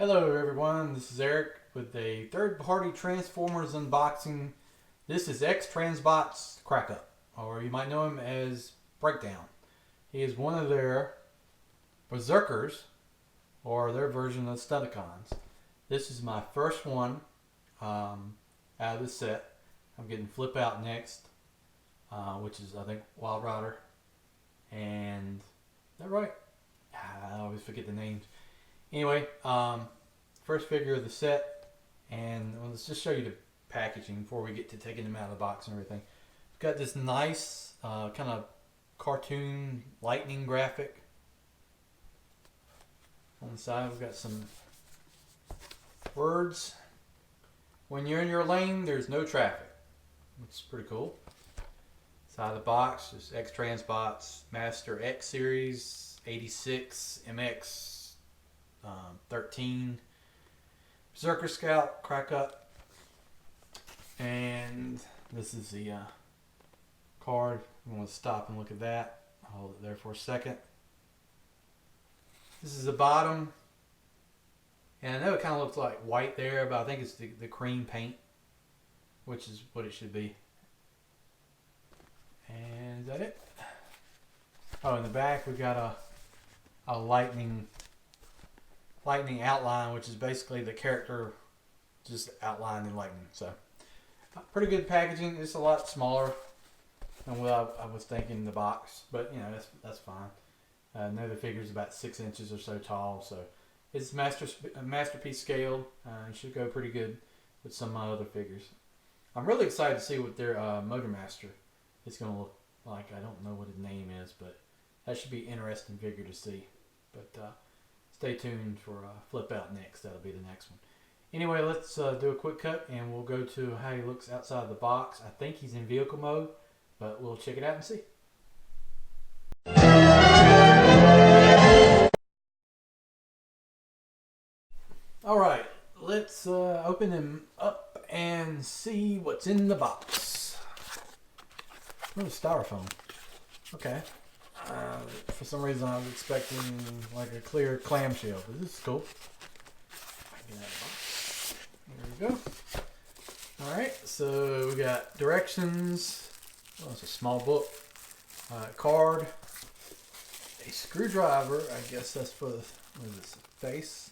Hello everyone, this is Eric with a third-party Transformers unboxing. This is X-Transbots Crackup, or you might know him as Breakdown. He is one of their Berserkers, or their version of Stunticons. This is my first one out of the set. I'm getting Flip Out next, which is I think Wild Rider. And is that right? I always forget the names. Anyway, first figure of the set, and let's just show you the packaging before we get to taking them out of the box and everything. We've got this nice kind of cartoon lightning graphic. On the side we've got some words. When you're in your lane, there's no traffic, which is pretty cool. Side of the box is X-Transbots Master X Series 86 MX 13 Berserker Scout Crackup, and this is the card. I'm going to stop and look at that. I'll hold it there for a second. This is the bottom, and I know it kind of looks like white there, but I think it's the cream paint, which is what it should be. And is that it? Oh, in the back we got a lightning outline, which is basically the character just outlined in lightning. So pretty good packaging. It's a lot smaller than what I was thinking in the box, but you know, that's fine. I know the figure's about 6 inches or so tall, so it's masterpiece scaled. It should go pretty good with some of my other figures. I'm really excited to see what their Motor Master is going to look like. I don't know what his name is, but that should be an interesting figure to see. But stay tuned for Flip Out next. That'll be the next one. Anyway, let's do a quick cut and we'll go to how he looks outside of the box. I think he's in vehicle mode, but we'll check it out and see. Alright, let's open him up and see what's in the box. Oh, styrofoam. Okay. For some reason I was expecting like a clear clamshell, but this is cool. Get out of the box. There we go. Alright, so we got directions. Oh, it's a small book. Card. A screwdriver. I guess that's for the face.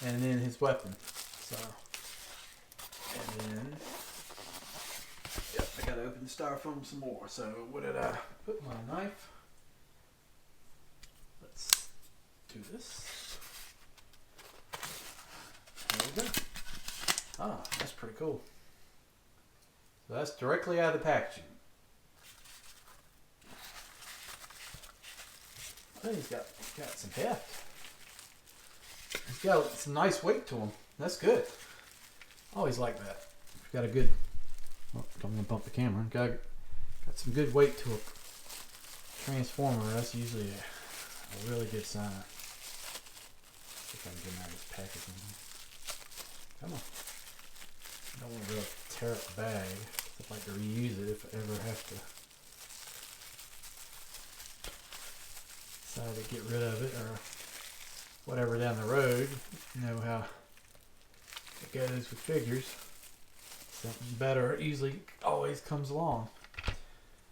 And then his weapon. So, and then, yep, I gotta open the styrofoam some more. So, what did I put my knife? Let's do this. There we go. Ah, that's pretty cool. So that's directly out of the packaging. I think he's got some heft. He's got some nice weight to him. That's good. Always like that. Got a good. Oh, don't want to bump the camera. Got some good weight to a Transformer. That's usually a really good sign. See if I can get him out of his packaging. Come on. I don't want to really tear up the bag. I'd like to reuse it if I ever have to decide to get rid of it or whatever down the road. You know how it goes with figures. Something better usually always comes along.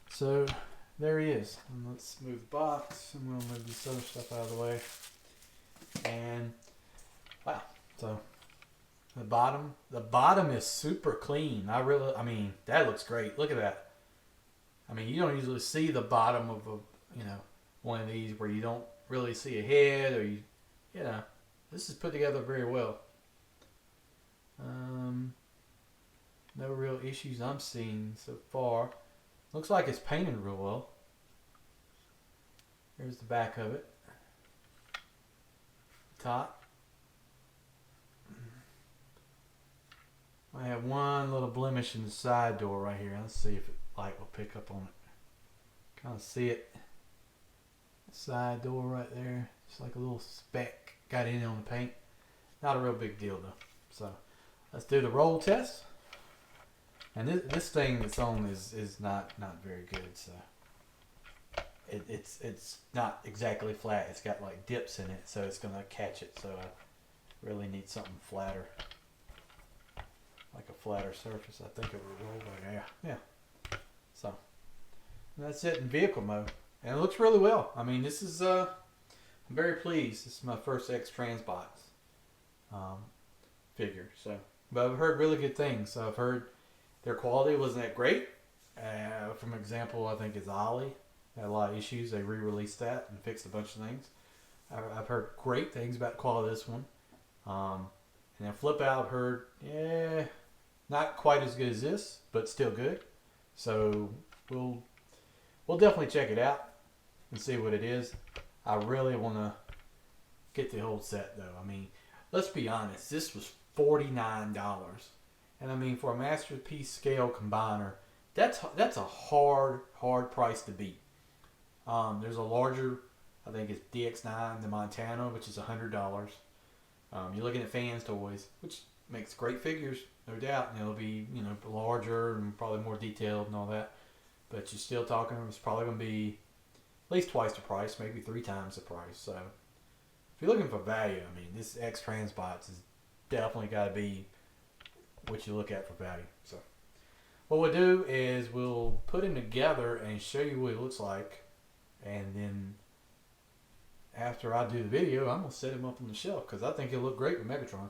So there he is. And let's move the box, and we'll move this other stuff out of the way. And wow, so the bottom is super clean. I mean, that looks great. Look at that. I mean, you don't usually see the bottom of one of these where you don't really see a head, or you know, this is put together very well. No real issues I'm seeing so far. Looks like it's painted real well. Here's the back of it. Top. I have one little blemish in the side door right here. Let's see if the light will pick up on it. Kind of see it. Side door right there. Just like a little speck got in on the paint. Not a real big deal though. So let's do the roll test. And this thing that's on is not very good. So it's not exactly flat. It's got like dips in it, so it's gonna catch it. So Really need something flatter, like a flatter surface. I think it would roll better. Yeah. So that's it in vehicle mode, and it looks really well. I mean, this is I'm very pleased. This is my first X-Transbots figure. So, but I've heard really good things. So I've heard their quality wasn't that great. From example, I think is Ollie had a lot of issues. They re-released that and fixed a bunch of things. I've heard great things about the quality of this one. And then Flip Out, I've heard, not quite as good as this, but still good. So we'll definitely check it out and see what it is. I really want to get the whole set though. I mean, let's be honest, this was $49, and I mean for a masterpiece scale combiner, that's a hard price to beat. There's a larger, I think it's DX9, the Montana, which is $100. You're looking at Fans Toys, which makes great figures, no doubt, and it'll be larger and probably more detailed and all that. But you're still talking, it's probably going to be at least twice the price, maybe 3 times the price. So if you're looking for value, I mean, this X-Transbots has definitely got to be what you look at for value. So what we'll do is we'll put them together and show you what it looks like, and then after I do the video, I'm going to set him up on the shelf because I think he'll look great with Megatron.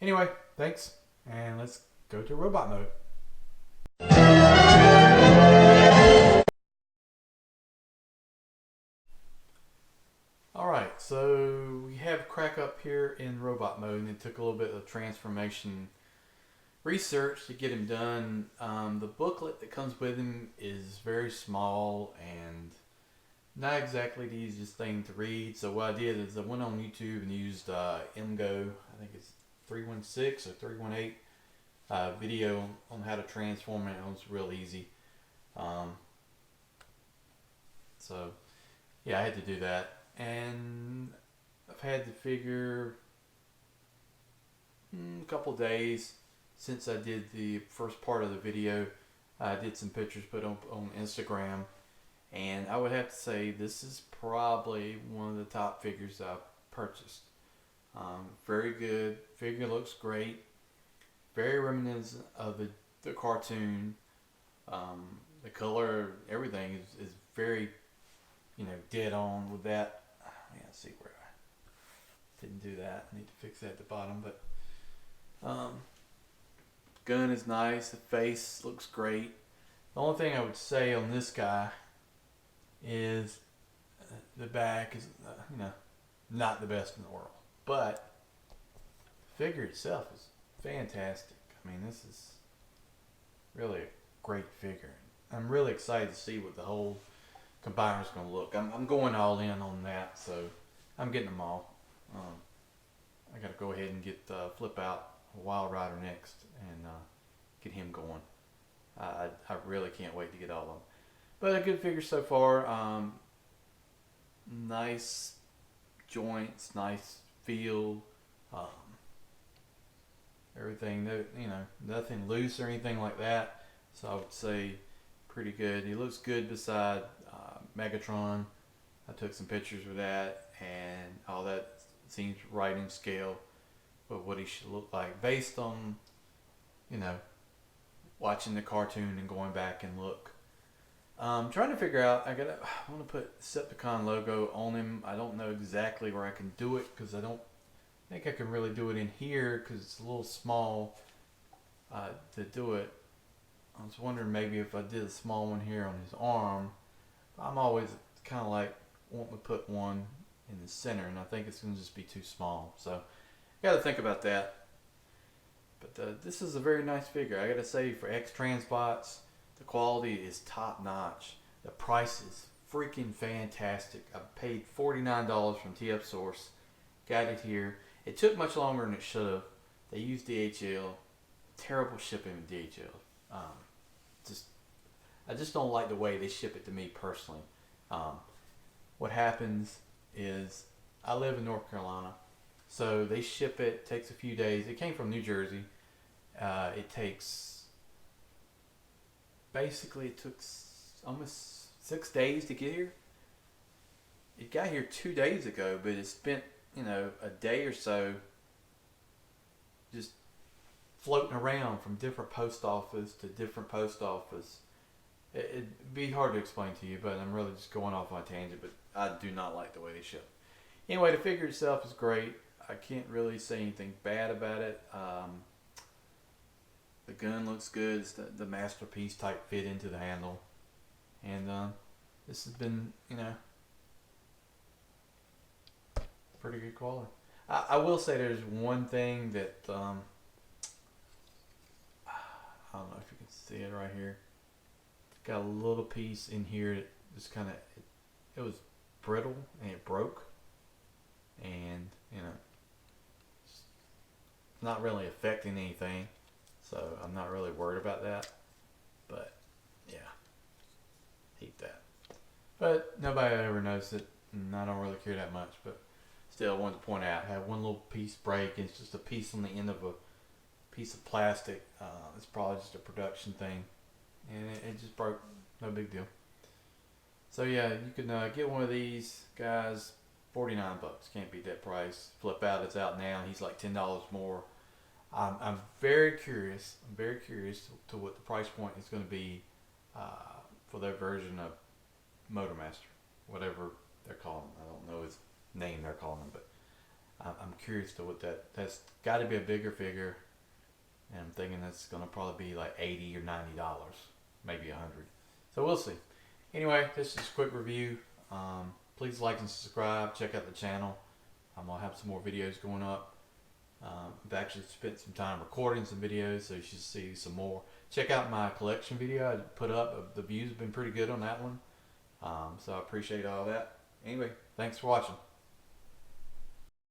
Anyway, thanks, and let's go to robot mode. Alright, so we have Crackup here in robot mode, and it took a little bit of transformation research to get him done. The booklet that comes with him is very small and not exactly the easiest thing to read. So what I did is I went on YouTube and used MGO, I think it's 316 or 318 video on how to transform it. It was real easy. So yeah, I had to do that. And I've had the figure a couple days since I did the first part of the video. I did some pictures put on Instagram. And I would have to say this is probably one of the top figures I've purchased. Very good. Figure looks great. Very reminiscent of the cartoon. The color, everything is very, dead on with that. Let's see where I didn't do that. I need to fix that at the bottom. But gun is nice. The face looks great. The only thing I would say on this guy is the back is not the best in the world, but the figure itself is fantastic. I mean, this is really a great figure. I'm really excited to see what the whole combiner is going to look. I'm going all in on that, so I'm getting them all. I got to go ahead and get Flip Out Wild Rider next and get him going. I really can't wait to get all of them. But a good figure so far. Nice joints, nice feel. Everything, nothing loose or anything like that. So I would say pretty good. He looks good beside Megatron. I took some pictures with that, and all that seems right in scale with what he should look like based on, watching the cartoon and going back and look. Trying to figure out, I want to put Decepticon logo on him. I don't know exactly where I can do it because I don't think I can really do it in here because it's a little small to do it. I was wondering maybe if I did a small one here on his arm. I'm always kind of like wanting to put one in the center, and I think it's going to just be too small. So got to think about that. But this is a very nice figure. I got to say, for X-Transbots, the quality is top notch. The price is freaking fantastic. I paid $49 from TF Source. Got it here. It took much longer than it should have. They used DHL. Terrible shipping with DHL. I just don't like the way they ship it to me personally. What happens is I live in North Carolina, so they ship it. Takes a few days. It came from New Jersey. It took almost 6 days to get here. It got here 2 days ago, but it spent a day or so just floating around from different post office to different post office. It'd be hard to explain to you, but I'm really just going off on a tangent. But I do not like the way they ship. Anyway, the figure itself is great. I can't really say anything bad about it. The gun looks good. It's the masterpiece type fit into the handle. And this has been, pretty good quality. I will say there's one thing that, I don't know if you can see it right here. It's got a little piece in here that just kind of, it was brittle and it broke. And, it's not really affecting anything. So I'm not really worried about that. But, yeah. Hate that. But nobody ever noticed it, and I don't really care that much. But still, I wanted to point out, I had one little piece break, and it's just a piece on the end of a piece of plastic. It's probably just a production thing, and it just broke. No big deal. So yeah, you can get one of these guys. $49. Can't beat that price. Flip out. It's out now. He's like $10 more. I'm very curious. I'm very curious to what the price point is going to be for their version of Motormaster, whatever they're calling him. I don't know his name they're calling him, but I'm curious to what that's got to be a bigger figure, and I'm thinking that's going to probably be like $80 or $90, maybe $100. So we'll see. Anyway, this is a quick review. Please like and subscribe. Check out the channel. I'm going to have some more videos going up. I've actually spent some time recording some videos, so you should see some more. Check out my collection video I put up. The views have been pretty good on that one. So I appreciate all that. Anyway, thanks for watching.